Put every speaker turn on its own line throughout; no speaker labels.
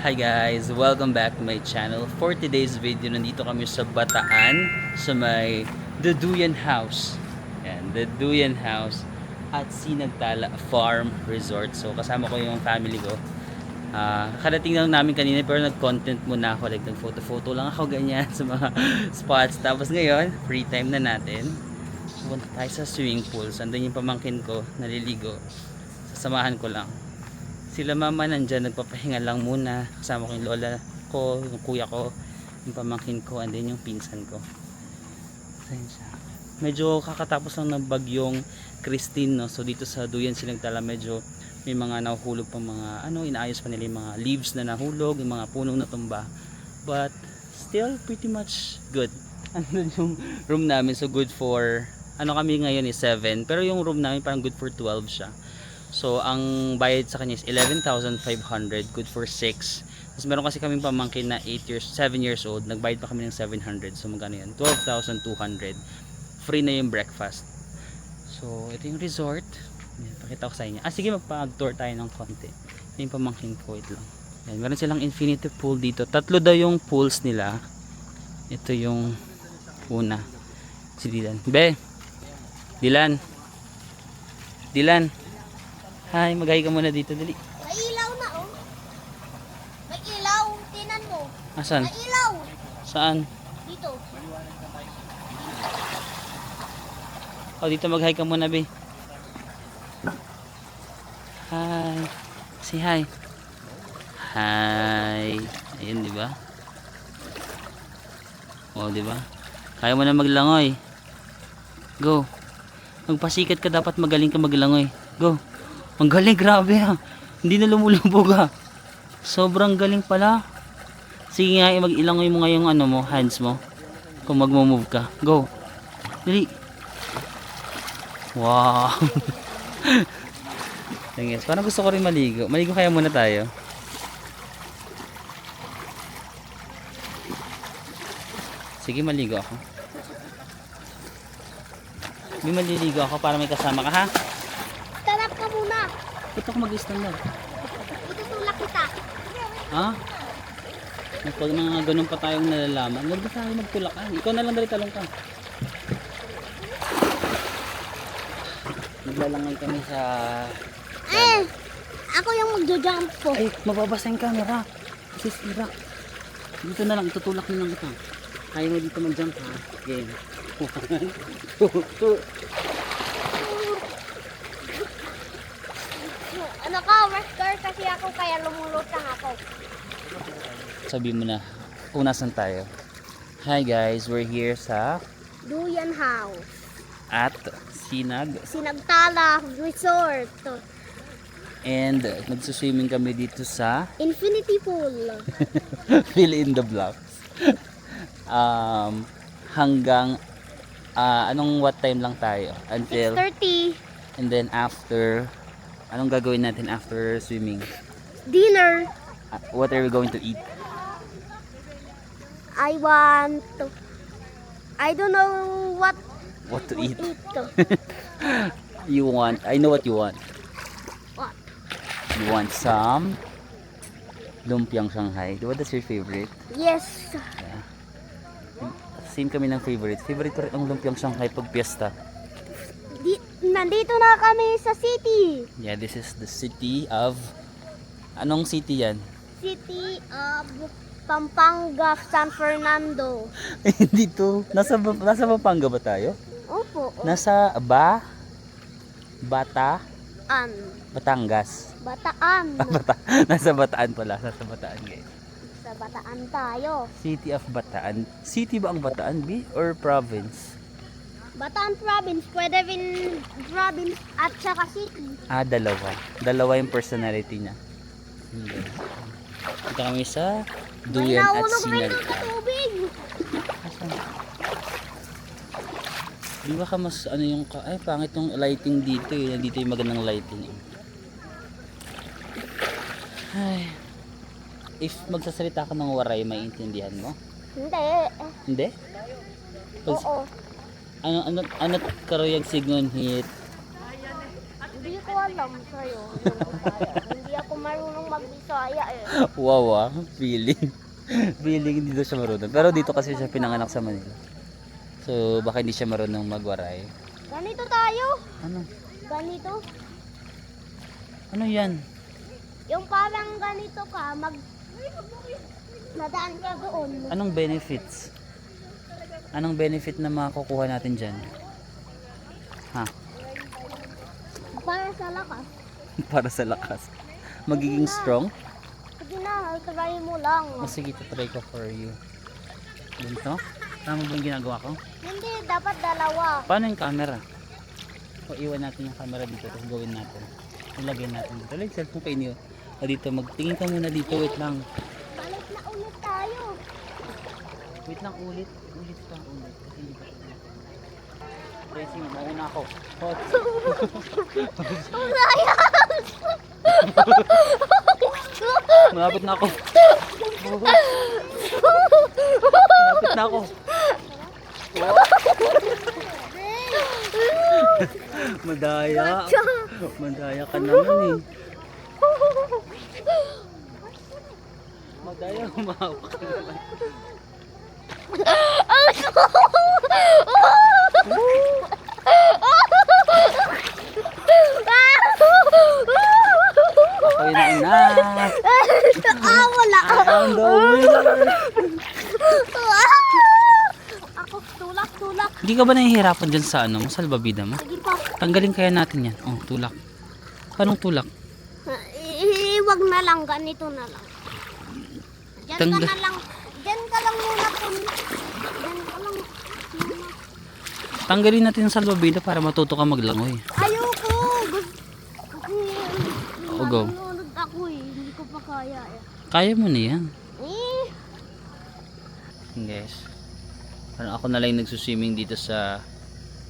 Hi guys! Welcome back to my channel. For today's video, nandito kami sa Bataan sa may The Duyan House. Yan, The Duyan House at Sinagtala Farm Resort. So kasama ko yung family ko. Karating lang namin kanina pero nag-content muna ako. Like nag-photo-photo lang ako ganyan sa mga spots. Tapos ngayon, free time na natin. Punta tayo sa swimming pool. Andun yung pamangkin ko, naliligo. Sasamahan ko lang. Sila mama nandyan, nagpapahinga lang muna. Kasama ko yung lola ko, yung kuya ko, yung pamangkin ko, and then yung pinsan ko. Medyo kakatapos lang ng bagyong Christine, no? So dito sa Duyan Sinagtala medyo may mga nahuhulog pa mga inaayos pa nila yung mga leaves na nahulog, yung mga punong natumba. But still pretty much good. Andun yung room namin, so good for kami ngayon is 7, pero yung room namin parang good for 12 siya. So ang bayad sa kanya is 11,500, good for 6. Tapos meron kasi kaming pamangkin na 7 years old, nagbayad pa kami ng 700. So magkano yan? 12,200. Free na yung breakfast. So ito yung resort. Pakita ko sa inyo. Sige, magpa-tour tayo ng konti. Ito yung pamangkin ko, ito lang. Yan, meron silang infinity pool dito. Tatlo daw yung pools nila. Ito yung una. Si Dylan. Dylan. Hi, mag-hi ka muna dito, dali.
May ilaw na, oh. May ilaw, tinan mo.
Asan?
May ilaw.
Saan?
Dito.
Oh, dito mag-hi ka muna, be. Hi. Say hi. Hi. Ayun, di ba? Oh, di ba? Kaya mo na maglangoy. Go. Magpasikat ka, dapat magaling ka maglangoy. Go. Ang galing, grabe ha. Hindi na lumulubog ha. Sobrang galing pala. Sige nga, mag-ilangoy mo nga yung hands mo. Kung mag-move ka. Go. Dali. Wow. Thanks. Parang gusto ko rin maligo. Maligo kaya muna tayo. Sige, maligo ako. May maliligo ako para may kasama ka ha.
Tarap ka muna.
Ito ako mag-stand na.
Itutulak kita.
Ha? Pag mga ganun pa tayong nalalaman, huwag na tayo magtulakan. Ikaw na lang dali, talong ka. Naglalangay kami sa...
Ako yung magjo-jump po.
Ay, mababasa yung camera. Kasi sira. Dito na lang, itutulak na lang kita. Kaya mo dito mag-jump ha. Game. 1, 2.
Ano ka, master kasi ako kaya lumulutang ako.
Sabi mo na, unasan tayo. Hi guys, we're here sa...
Duyan House.
At
Sinagtala Resort.
And nagsuswimming kami dito sa...
Infinity Pool.
Fill in the blocks. Hanggang... what time lang tayo? Until...
6:30.
And then after... Anong gagawin natin after swimming?
Dinner.
What are we going to eat?
I don't know what
What to eat?
to.
You want... I know what you want.
What?
You want some... Lumpiang Shanghai. Diba that's your favorite?
Yes.
Yeah. Same kami ng favorite. Favorite ko rin ang Lumpiang Shanghai pag piyesta.
Nandito na kami sa city.
Yeah, this is the city of... Anong city yan?
City of Pampanga, San Fernando.
Dito. Nasa Pampanga ba tayo?
Opo.
Nasa Batangas.
Bataan.
Nasa Bataan pala. Nasa Bataan guys.
Sa Bataan tayo.
City of Bataan. City ba ang Bataan, B? Or province?
Bataan province. Pwede rin province at saka city.
Dalawa. Dalawa yung personality niya. Dito kami sa Duyan at
Nahulog rin
Sinagtala.
ng tubig.
Di ba ka mas yung... Ay, pangit yung lighting dito eh. Dito yung magandang lighting eh. Ay. If magsasalita ka ng waray, maiintindihan mo?
Hindi.
Hindi?
Oo.
Ano karoyag signal hit?
Hindi ko alam sa'yo yung Bisaya. Hindi ako marunong mag-Bisaya eh.
Wow, feeling. Feeling hindi daw siya marunong. Pero dito kasi siya pinanganak sa Manila. So, baka hindi siya marunong magwaray.
Ganito tayo.
Ano?
Ganito.
Ano yan?
Yung parang ganito ka, nadaan ka doon.
Anong benefits? Anong benefit na makukuha natin dyan? Ha?
Para sa lakas.
Para sa lakas. Magiging strong?
Sige na, try mo lang.
O sige, try ko for you. Ganito? Tama ba yung ginagawa ko?
Hindi, dapat dalawa.
Paano yung camera? O iwan natin yung camera dito, tapos gawin natin. Ilagay natin dito. Like cellphone kayo niyo. O dito, magtingin ka muna dito. Wait lang.
Balik na ulit tayo.
Wait lang, ulit. Ulit pa, ulit. Kasi hindi pa ito. Racing, mauna ako. Hot.
Ang sayang!
Malapit na ako. Malapit na ako. Madaya. Madaya ka naman eh. Madaya, humawak ka naman. Ako'y nauna.
Wala.
Ang winner.
Ako, tulak.
Hindi ka ba nahihirapan dyan sa ano mo, sa salbabida mo?
Sige pa.
Tanggalin kaya natin yan. Oh, tulak. Anong tulak?
Iwag na lang, ganito na lang. Diyan ka
Tanggal-
na lang. Diyan ka lang muna. Diyan ka lang muna.
Tanggalin natin yung salbabida para matuto ka maglangoy.
Ayoko. Kasi
O, go.
nanonood ako eh. Hindi ko pa kaya eh.
Kaya mo na yan.
Eh,
Guys. Parang ako na lang yung nagsuswimming dito sa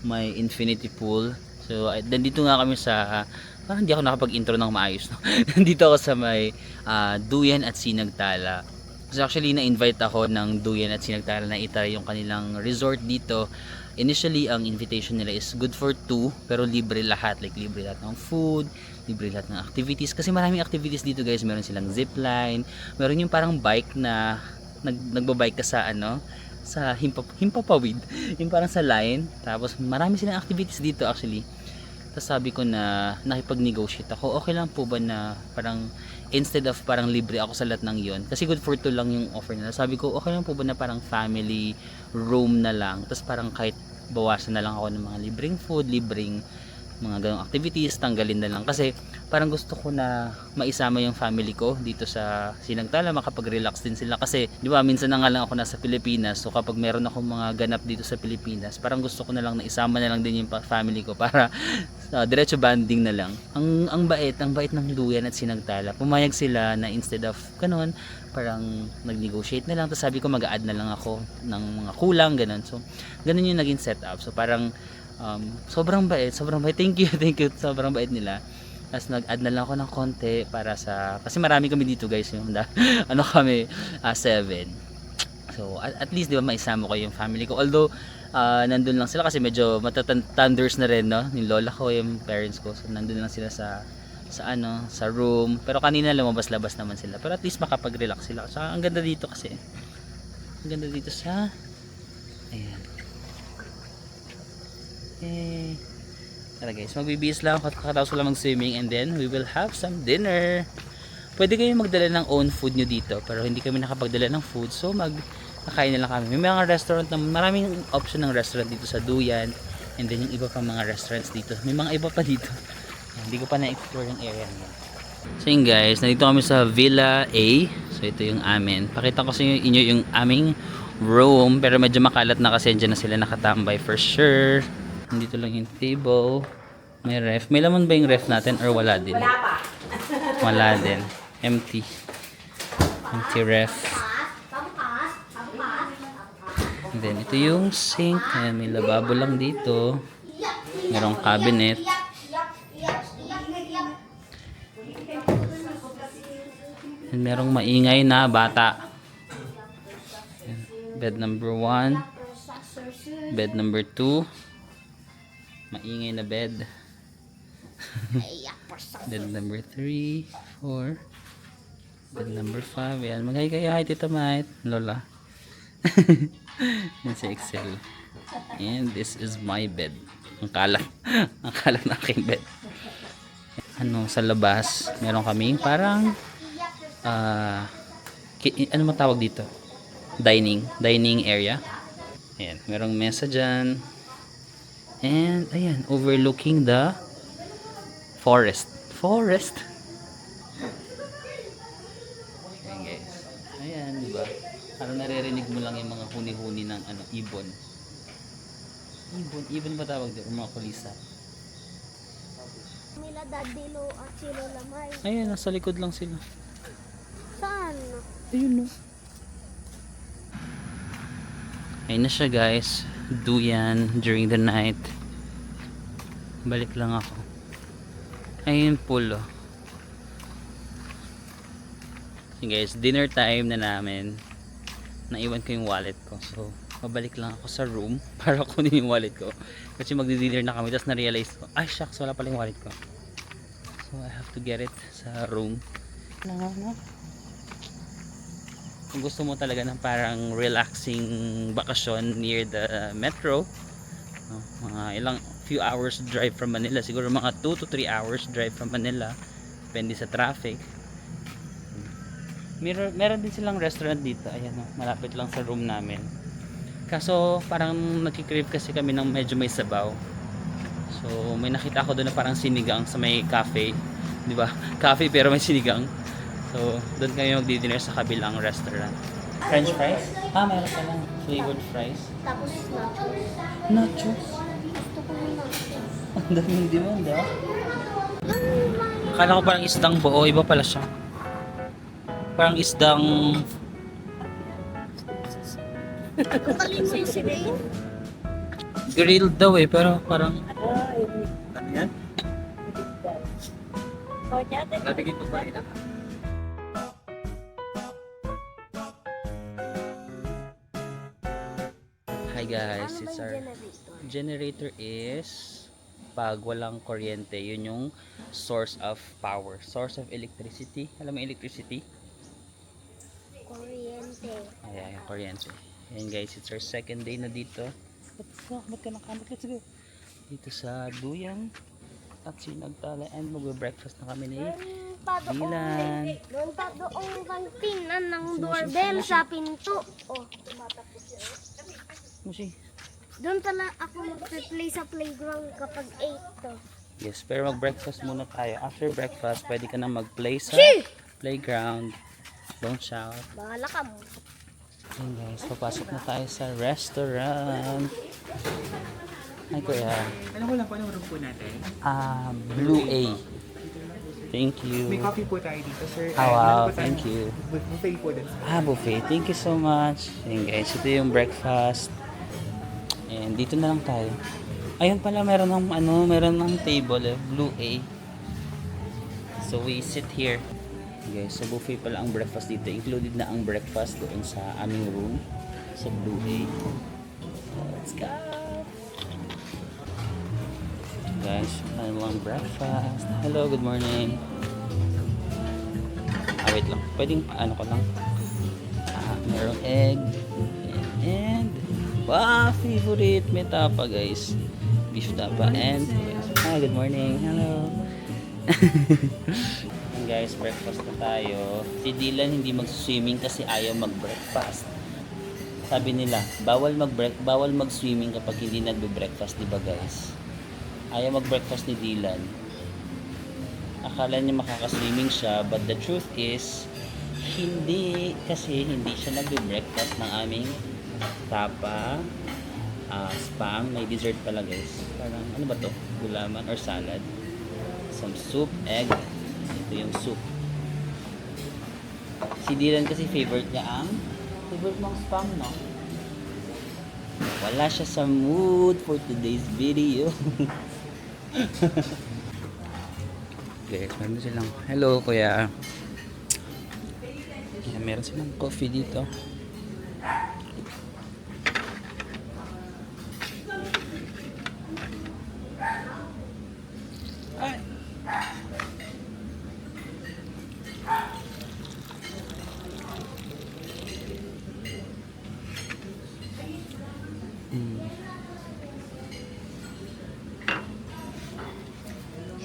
may infinity pool. So, nandito nga kami sa parang hindi ako nakapag-intro ng maayos. No? Nandito ako sa may Duyan at Sinagtala. So, actually, na-invite ako ng Duyan at Sinagtala na itry yung kanilang resort dito. Initially, ang invitation nila is good for 2, pero libre lahat. Like, libre lahat ng food, libre lahat ng activities. Kasi maraming activities dito, guys. Meron silang zipline, meron yung parang bike na nagbabike ka sa sa himpapawid, yung parang sa line. Tapos marami silang activities dito actually. Tapos sabi ko na nakipag-negotiate ako, okay lang po ba na parang instead of parang libre ako sa lahat ng yon, kasi good for 2 lang yung offer nila. Sabi ko okay lang po ba na parang family room na lang, tapos parang kahit bawasan na lang ako ng mga libreng food, libreng mga ganong activities, tanggalin na lang. Kasi parang gusto ko na maisama yung family ko dito sa Sinagtala, makapag-relax din sila. Kasi di ba minsan na nga lang ako nasa Pilipinas, so kapag meron akong mga ganap dito sa Pilipinas, parang gusto ko na lang na isama na lang din yung family ko para diretso banding na lang. Ang bait ng Duyan at Sinagtala. Pumayag sila na instead of kanon, parang nag-negotiate na lang. Tapos sabi ko mag-add na lang ako ng mga kulang, ganon. So ganon yung naging setup. So parang sobrang bait. Thank you, sobrang bait nila. Tapos nag-add na lang ako ng konti para sa, kasi marami kami dito guys, yung ano kami, 7. So at least di ba maisama ko yung family ko, although nandun lang sila kasi medyo thunders na rin, no, yung lola ko, yung parents ko, so nandun lang sila sa room, pero kanina lumabas-labas naman sila, pero at least makapag-relax sila. So ang ganda dito kasi, ang ganda dito sa, ayan. Okay. Tara guys, magbibihis lang ako, kakatapos ko lang mag-swimming, and then we will have some dinner. Pwede kayong magdala ng own food nyo dito, pero hindi kami nakapagdala ng food, so kakain na lang kami. May mga restaurant na, maraming option ng restaurant dito sa Duyan, and then yung iba pa mga restaurants dito. May mga iba pa dito. Hindi ko pa na-explore yung area nyo. So yun guys, nandito kami sa Villa A. So ito yung amin. Pakita ko sa inyo yung aming room, pero medyo makalat na kasi dyan na sila nakatambay for sure. Dito lang yung table. May ref. May laman ba yung ref natin or wala din?
Wala pa.
Wala din. Empty. Empty ref. And then ito yung sink. Ayan, may lababo lang dito. Merong cabinet. And merong maingay na bata. Ayan. Bed number 1. Bed number 2. Maingay na bed. Bed number 3, 4. Bed number 5. Ayan, mag-hi kayo. Hi, Tita Mait. Lola. Yan si Excel. And this is my bed. Ang kalat. Ang kalat na aking bed. Ano, sa labas, meron kaming parang ano matawag dito? Dining area. Ayan, merong mesa dyan. And, ayan, overlooking the forest. Ayan guys. Ayan, diba? Parang naririnig mo lang yung mga huni-huni ng ibon. Ibon ba tawag dito? Mga kulisa.
Mila dadilo at silo lamay.
Ayan, nasa likod lang sila.
Saan?
Ayun no. Ayun na siya guys. Duyan during the night. Balik lang ako. Ayun pulo. Guys, dinner time na namin. Naiwan ko yung wallet ko. So, mabalik lang ako sa room para kunin yung wallet ko. Kasi magdi-dinner na kami. Tapos na-realize ko, ay shucks, wala pala yung wallet ko. So, I have to get it sa room. Kung gusto mo talaga ng parang relaxing bakasyon near the metro, mga few hours drive from Manila, siguro mga 2 to 3 hours drive from Manila, depende sa traffic. Meron din silang restaurant dito, ayan malapit lang sa room namin. Kaso parang nagki-crave kasi kami ng medyo may sabaw. So may nakita ako doon na parang sinigang sa may cafe, di ba? Cafe pero may sinigang. So doon kami magdi-dinner sa kabilang restaurant. French fries? Meron ka lang flavored fries.
Tapos nachos.
Nachos?
Gusto ko yung nachos.
Ang daming demanda. Akala ko parang isdang buo, iba pala siya. Parang isdang grilled daw pero parang ano yan? Natigit mo ba rin? Hi guys, it's our generator is pag walang kuryente, yun yung source of power, source of electricity. Alam mo electricity?
Kuryente.
Ayan, kuryente. Ayan guys, it's our second day na dito. Ba't ka nakamit? Let's go. Dito sa Duyan at Sinagtala and magbe-breakfast na kami ni Dylan.
Doon pa doong kantinan ng doorbell sa pinto. Oh, tumatapos yun.
Musi.
Doon pala ako mag-play sa playground kapag 8 to.
Yes, pero mag-breakfast muna tayo. After breakfast, pwede ka na mag-play sa playground. Don't shout.
Bahala ka mo.
Ayan guys, papasok na tayo sa restaurant. Ay kuya.
Alam ko lang po anong room po natin.
Blue A. Thank you.
May coffee po tayo dito, sir.
Wow,
Meron po
thank
tayong
you.
Buffet po din.
Buffet. Thank you so much. Ayan guys, ito yung breakfast. And dito na lang tayo. Ayun pala, meron ng table, Blue A. So we sit here. Guys, sa buffet pala ang breakfast dito. Included na ang breakfast doon sa aming room sa Blue A. Let's go! Guys, ano ang breakfast? Hello, good morning. Wait lang. Pwedeng ano ko lang. Merong egg. And favorite may tapa guys. Beef tapa and good morning. Hello. And guys, breakfast na tayo. Si Dylan hindi mag-swimming kasi ayaw mag-breakfast. Sabi nila, bawal mag-swimming kapag hindi nagbe-breakfast, di ba guys? Ayaw mag-breakfast ni Dylan. Akala niya makaka-swimming siya, but the truth is hindi, kasi hindi siya nagbe-breakfast ng aming tapa, spam, may dessert pala guys. Parang ano ba to? Gulaman or salad. Some soup, egg. Ito yung soup. Si Dylan kasi favorite mong spam, no? Wala siya sa mood for today's video. Guys, meron silang hello kuya. Meron silang coffee dito.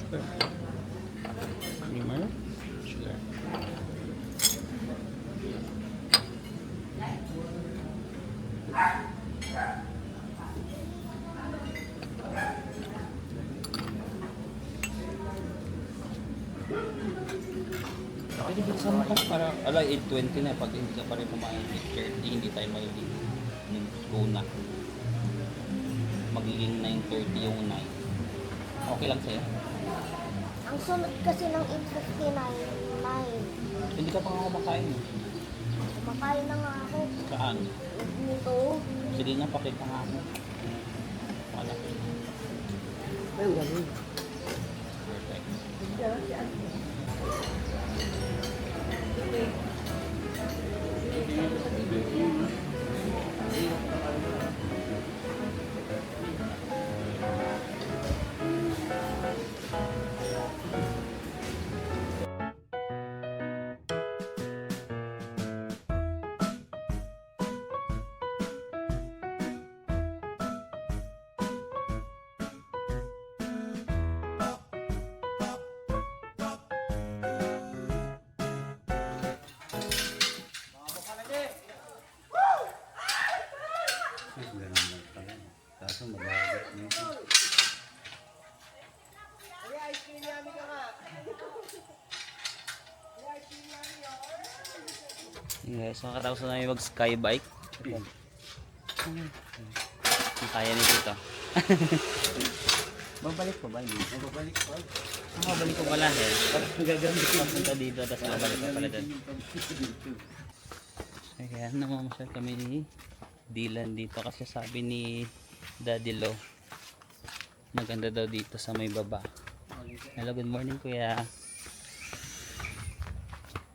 Creamer. Sugar. Pwede bilisan mo kasi para 8:20 na pag hindi ka pa rin kumain 8:30 hindi tayo magiging go na. Magiging 9:30 yung 9. Okay lang sa'yo?
Ang sunod kasi ng 8:59, 9.
Hindi ka pa nga kumakain.
Kumakain na nga ako.
Saan?
Nito.
Sige nga, pakita nga ako. Wala. Perfect. Kaso magagat nito. Guys, makatapos na namin mag-skybike. Ang kaya ni Tito. Babalik ko ba? Hindi. Babalik ko. Babalik ko pala eh. Gagamit ko punta dito tapos babalik ko pala doon. Kaya namamasyal kami ni Dylan dito kasi sabi ni Daddy Lo maganda daw dito sa may baba. Hello, good morning kuya.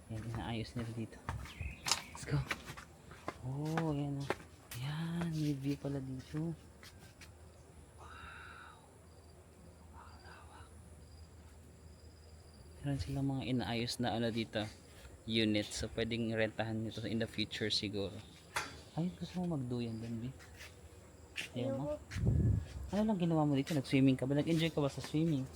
Yan, inaayos nila dito. Let's go. Oh, yan o. Yan, may view pala dito. Meron silang mga inaayos na ano dito, unit. So pwedeng rentahan nito in the future siguro. Ay, gusto mo magduyan doon, B? Ayaw mo? Ano lang ginawa mo dito? Nag-swimming ka ba? Nag-enjoy ka ba sa swimming?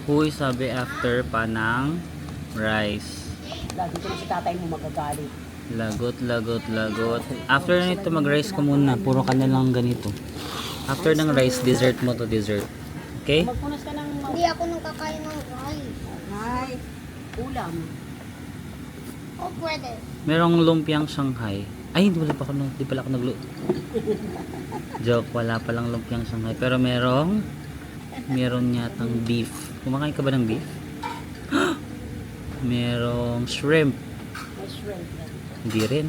Huy, sabi after pa ng rice.
Lagi ko na si tatay mo magagalit.
Lagot, lagot, lagot. After nito mag-rice ka muna. Puro ka na lang ganito. After ng rice, dessert mo to dessert. Okay?
Magpunas ka ng
Hindi ako nang kakain ng rice.
ay, ulam.
O pwede.
Merong lumpiang Shanghai. Ay, hindi pala ako, hindi pala ako Joke, wala palang lumpiang Shanghai. Pero meron yatang beef. Kumakain ka ba ng beef? Merong shrimp.
May shrimp yan.
Hindi rin.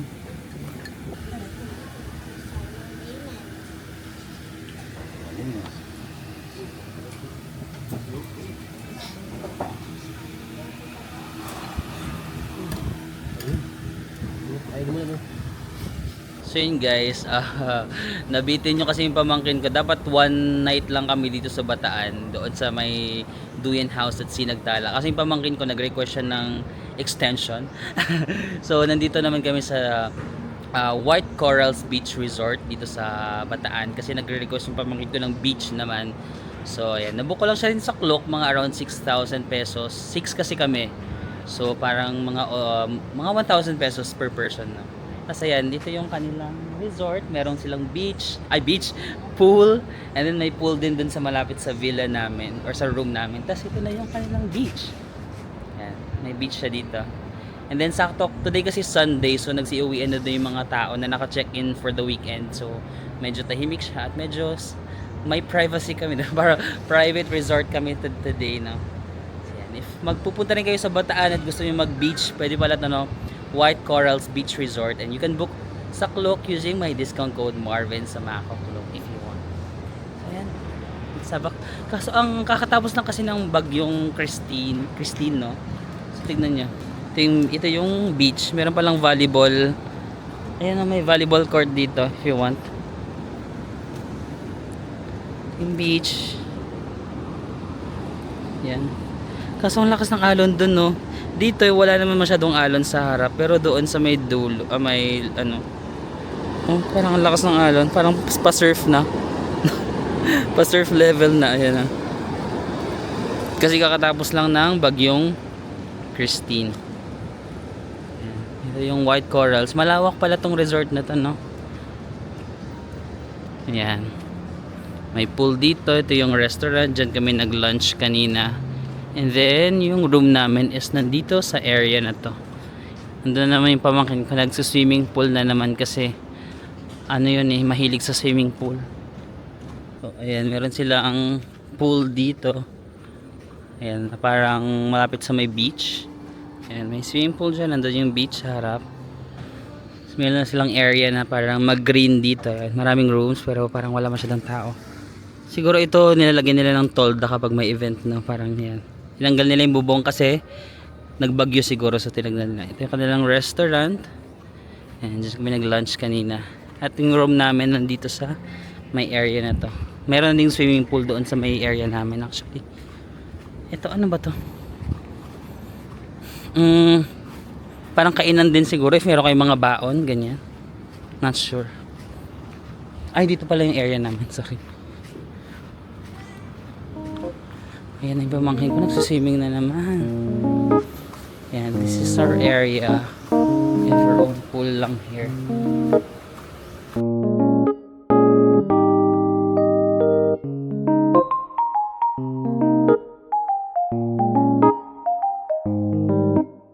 So yun guys, nabitin nyo kasi yung pamangkin ko. Dapat one night lang kami dito sa Bataan, doon sa may Duyan House at Sinagtala. Kasi yung pamangkin ko nag-request siya ng extension. So nandito naman kami sa White Corals Beach Resort dito sa Bataan. Kasi nagre-request yung pamangkin ko ng beach naman. So ayan, nabook ko lang siya rin sa Klook, mga around 6,000 pesos. 6 kasi kami. So parang mga 1,000 pesos per person na. Kasi yan, dito yung kanilang resort. Meron silang beach, pool. And then may pool din dun sa malapit sa villa namin or sa room namin. Tapos ito na yung kanilang beach. Yan, may beach siya dito. And then sakto, today kasi Sunday, so nagsi-uwian na doon yung mga tao na naka-check-in for the weekend. So medyo tahimik siya at medyo may privacy kami. Para private resort kami today. No? So, yan. If magpupunta rin kayo sa Bataan at gusto niyo mag-beach, pwede pala White Corals Beach Resort, and you can book sa Klook using my discount code Marvin sa Mako Klook if you want. So ayan, sabak. Kaso ang kakatapos lang kasi ng bagyong Christine no. So tignan niyo. Ito yung beach, meron palang volleyball. Ayan, may volleyball court dito if you want. Yung beach. Yan. Kaso ang lakas ng alon dun no. Dito wala naman masyadong alon sa harap, pero doon sa may dulo, Oh, parang ang lakas ng alon. Parang pa-surf na. Pa-surf level na. Ayan na. Kasi kakatapos lang ng bagyong Christine. Ayan. Ito yung white corals. Malawak pala tong resort na to, no? Ayan. May pool dito. Ito yung restaurant. Diyan kami nag-lunch kanina. And then, yung room namin is nandito sa area na to. Nandun naman yung pamangkin ko. Nagsuswimming pool na naman kasi ano yun eh, mahilig sa swimming pool. So, ayan, meron sila ang pool dito. Ayan, parang malapit sa may beach. Ayan, may swimming pool dyan. Nandun yung beach sa harap. So, meron na silang area na parang mag-green dito. Ayan, maraming rooms pero parang wala masyadong tao. Siguro ito nilalagyan nila ng tolda kapag may event, no? Parang yan. Tinanggal nila yung bubong kasi nagbagyo siguro sa tinagnan nila. Ito yung kanilang restaurant. Ayan, dyan kami nag-lunch kanina. At yung room namin nandito sa may area na to. Meron ding swimming pool doon sa may area namin actually. Ito ano ba to? Parang kainan din siguro if meron kayong mga baon, ganyan. Not sure. Ay, dito pala yung area namin, sorry. Ayan yung pamangkin ko, nagsiswimming na naman. Ayan, this is our area. We have our own pool lang here.